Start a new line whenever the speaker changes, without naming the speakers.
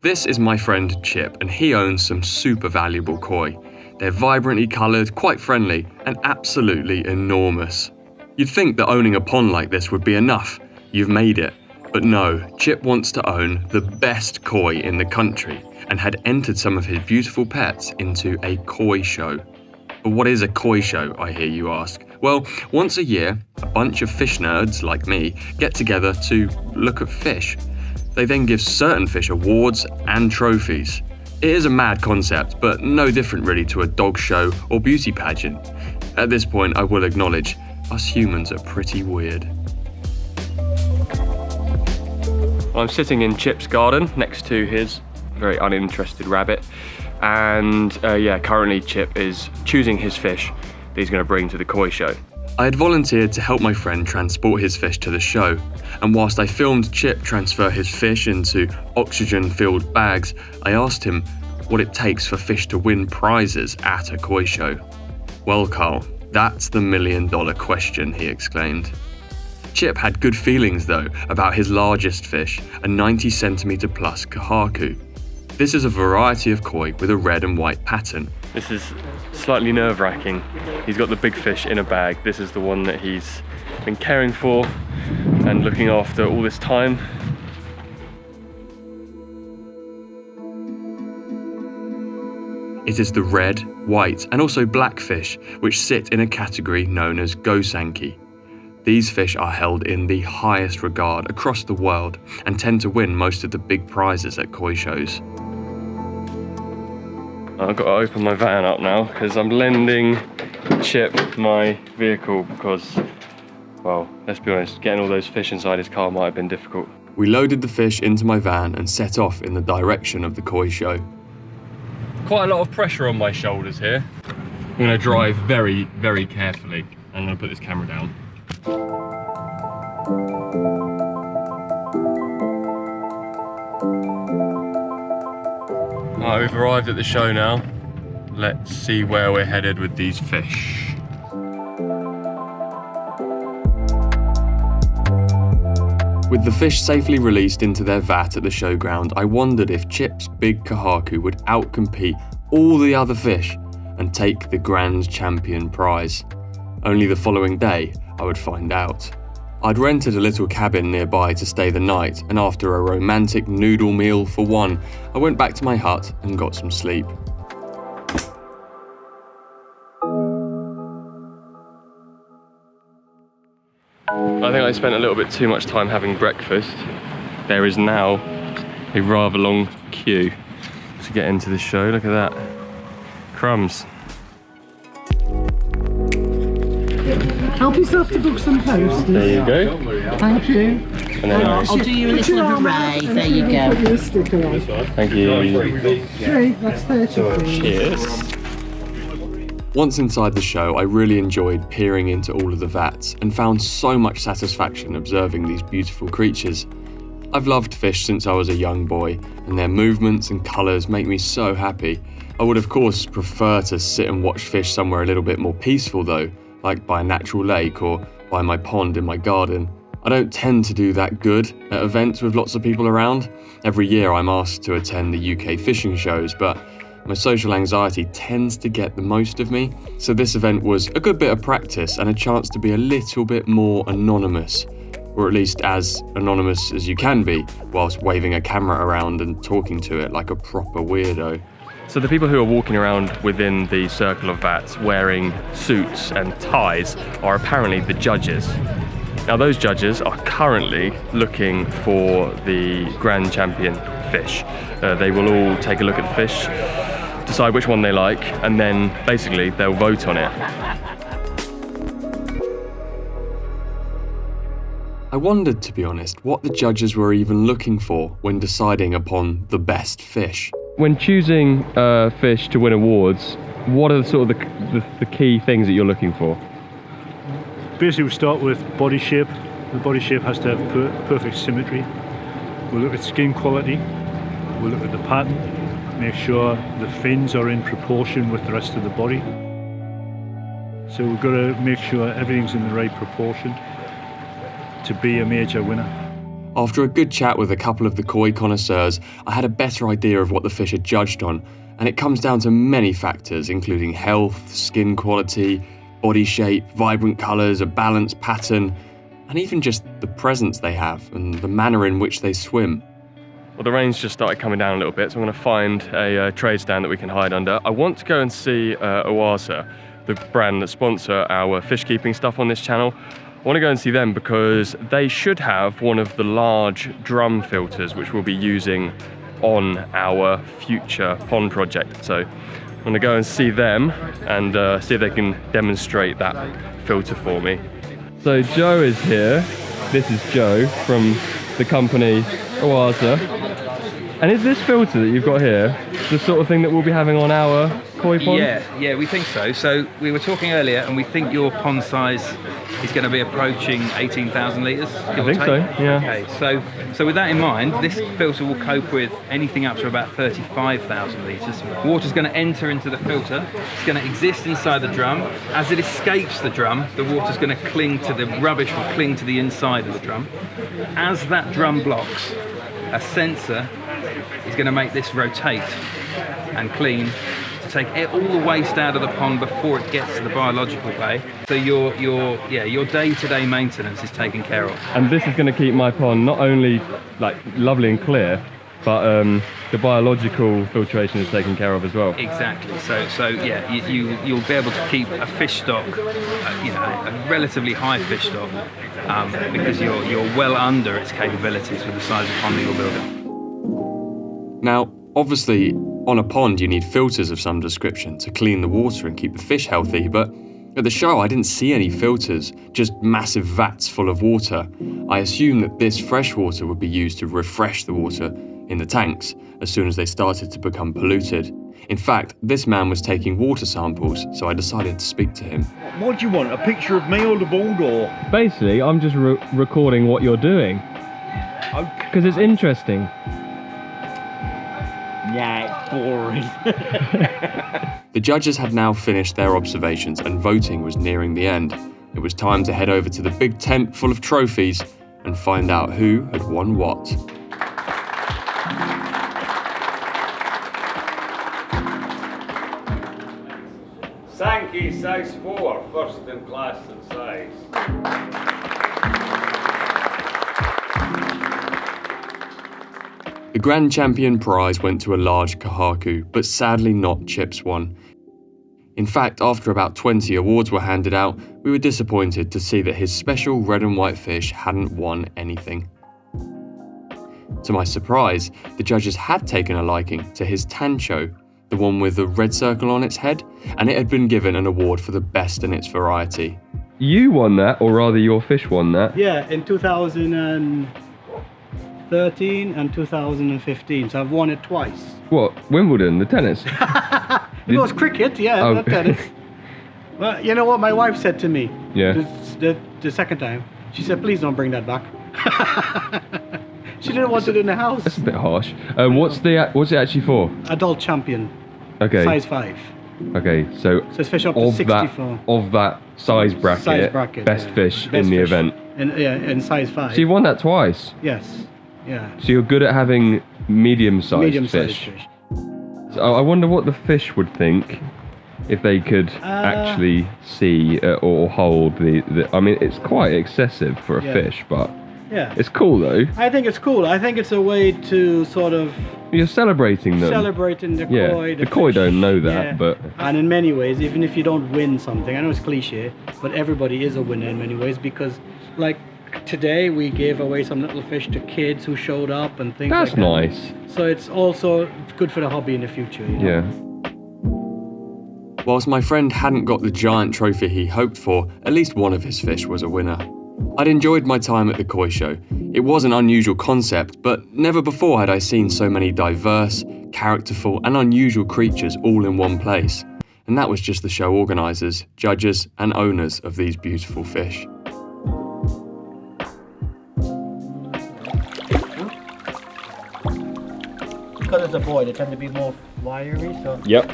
This is my friend Chip, and he owns some super valuable koi. They're vibrantly coloured, quite friendly, and absolutely enormous. You'd think that owning a pond like this would be enough. You've made it. But no, Chip wants to own the best koi in the country and had entered some of his beautiful pets into a koi show. But what is a koi show, I hear you ask? Well, once a year, a bunch of fish nerds like me get together to look at fish. They then give certain fish awards and trophies. It is a mad concept, but no different really to a dog show or beauty pageant. At this point, I will acknowledge, us humans are pretty weird. I'm sitting in Chip's garden next to his very uninterested rabbit. And currently Chip is choosing his fish that he's going to bring to the koi show. I had volunteered to help my friend transport his fish to the show, and whilst I filmed Chip transfer his fish into oxygen-filled bags, I asked him what it takes for fish to win prizes at a koi show. Well, Carl, that's the million-dollar question, he exclaimed. Chip had good feelings, though, about his largest fish, a 90cm plus kahaku. This is a variety of koi with a red and white pattern. This is slightly nerve-wracking. He's got the big fish in a bag. This is the one that he's been caring for and looking after all this time. It is the red, white, and also black fish, which sit in a category known as gosanki. These fish are held in the highest regard across the world and tend to win most of the big prizes at koi shows. I've got to open my van up now because I'm lending Chip my vehicle because, well, let's be honest, getting all those fish inside his car might have been difficult. We loaded the fish into my van and set off in the direction of the koi show. Quite a lot of pressure on my shoulders here. I'm going to drive very, very carefully. I'm going to put this camera down. Right, we've arrived at the show now. Let's see where we're headed with these fish. With the fish safely released into their vat at the showground, I wondered if Chip's big kahaku would outcompete all the other fish and take the grand champion prize. Only the following day, I would find out. I'd rented a little cabin nearby to stay the night, and after a romantic noodle meal for one, I went back to my hut and got some sleep. I think I spent a little bit too much time having breakfast. There is now a rather long queue to get into the show. Look at that. Crumbs.
Help yourself to book some posters.
There you go.
Thank you.
And then
I'll do you a little hooray. There you go.
Put your sticker on.
Thank you.
3, that's 30.
Cheers. Once inside the show, I really enjoyed peering into all of the vats and found so much satisfaction observing these beautiful creatures. I've loved fish since I was a young boy, and their movements and colours make me so happy. I would of course prefer to sit and watch fish somewhere a little bit more peaceful though, like by a natural lake or by my pond in my garden. I don't tend to do that good at events with lots of people around. Every year I'm asked to attend the UK fishing shows, but my social anxiety tends to get the most of me. So this event was a good bit of practice and a chance to be a little bit more anonymous, or at least as anonymous as you can be, whilst waving a camera around and talking to it like a proper weirdo. So the people who are walking around within the circle of vats wearing suits and ties are apparently the judges. Now those judges are currently looking for the grand champion fish. They will all take a look at the fish, decide which one they like, and then basically they'll vote on it. I wondered, to be honest, what the judges were even looking for when deciding upon the best fish. When choosing fish to win awards, what are sort of the key things that you're looking for?
Basically, we start with body shape. The body shape has to have perfect symmetry. We'll look at skin quality. We'll look at the pattern. Make sure the fins are in proportion with the rest of the body. So we've got to make sure everything's in the right proportion to be a major winner.
After a good chat with a couple of the koi connoisseurs, I had a better idea of what the fish are judged on, and it comes down to many factors, including health, skin quality, body shape, vibrant colours, a balanced pattern, and even just the presence they have and the manner in which they swim. Well, the rain's just started coming down a little bit, so I'm going to find a trade stand that we can hide under. I want to go and see Oawasa, the brand that sponsor our fish keeping stuff on this channel. I want to go and see them because they should have one of the large drum filters which we'll be using on our future pond project. So I'm going to go and see them and see if they can demonstrate that filter for me. So Joe is here. This is Joe from the company Oawasa. And is this filter that you've got here the sort of thing that we'll be having on our koi pond?
Yeah, we think so. So we were talking earlier and we think your pond size is going to be approaching 18,000 litres,
I think so, yeah.
Okay, so with that in mind, this filter will cope with anything up to about 35,000 litres. Water's going to enter into the filter, it's going to exist inside the drum. As it escapes the drum, the water's going to cling to the rubbish, will cling to the inside of the drum. As that drum blocks, a sensor is going to make this rotate and clean to take all the waste out of the pond before it gets to the biological bay. So your day-to-day maintenance is taken care of.
And this is going to keep my pond not only like lovely and clear, but the biological filtration is taken care of as well.
Exactly. So yeah, you'll be able to keep a fish stock, a relatively high fish stock, because you're well under its capabilities with the size of pond that you're building.
Now, obviously, on a pond you need filters of some description to clean the water and keep the fish healthy, but at the show I didn't see any filters, just massive vats full of water. I assumed that this fresh water would be used to refresh the water in the tanks as soon as they started to become polluted. In fact, this man was taking water samples, so I decided to speak to him.
What do you want, a picture of me on the board or?
Basically, I'm just recording what you're doing, because it's interesting.
Yeah, it's boring.
The judges had now finished their observations and voting was nearing the end. It was time to head over to the big tent full of trophies and find out who had won what.
Sankey, size 4, first in class in size.
The Grand Champion prize went to a large kahaku, but sadly not Chip's one. In fact, after about 20 awards were handed out, we were disappointed to see that his special red and white fish hadn't won anything. To my surprise, the judges had taken a liking to his tancho, the one with the red circle on its head, and it had been given an award for the best in its variety. You won that, or rather your fish won that?
Yeah, in 2013 and 2015, so I've won it twice.
What, Wimbledon, the tennis?
It was cricket, yeah,
Oh.
not tennis. Well, you know what my wife said to me?
Yeah.
The second time, she said, please don't bring that back. She didn't want it in the house.
That's a bit harsh. What's it actually for?
Adult champion,
Okay.
size 5.
Okay, so
So it's fish up to
of
64.
that size bracket, best
yeah.
fish
Best
in the
fish.
event.
In size 5.
So you won that twice.
Yes, yeah.
So you're good at having medium-sized
Medium-sized
fish. So I wonder what the fish would think if they could actually see or hold the. I mean, it's quite excessive for a
Yeah.
fish, but
Yeah.
it's cool though.
I think it's cool. I think it's a way to sort of
You're celebrating them.
celebrating the
Yeah,
koi.
the koi
fish.
don't know that,
Yeah.
but
And in many ways, even if you don't win something, I know it's cliche, but everybody is a winner in many ways because, like today, we gave away some little fish to kids who showed up and things
that's
like that.
nice.
So it's also good for the hobby in the future. You know?
Yeah. Whilst my friend hadn't got the giant trophy he hoped for, at least one of his fish was a winner. I'd enjoyed my time at the koi show. It was an unusual concept, but never before had I seen so many diverse, characterful and unusual creatures all in one place. And that was just the show organisers, judges and owners of these beautiful fish.
Because it's a boy, they tend to be more wiry, so
Yep.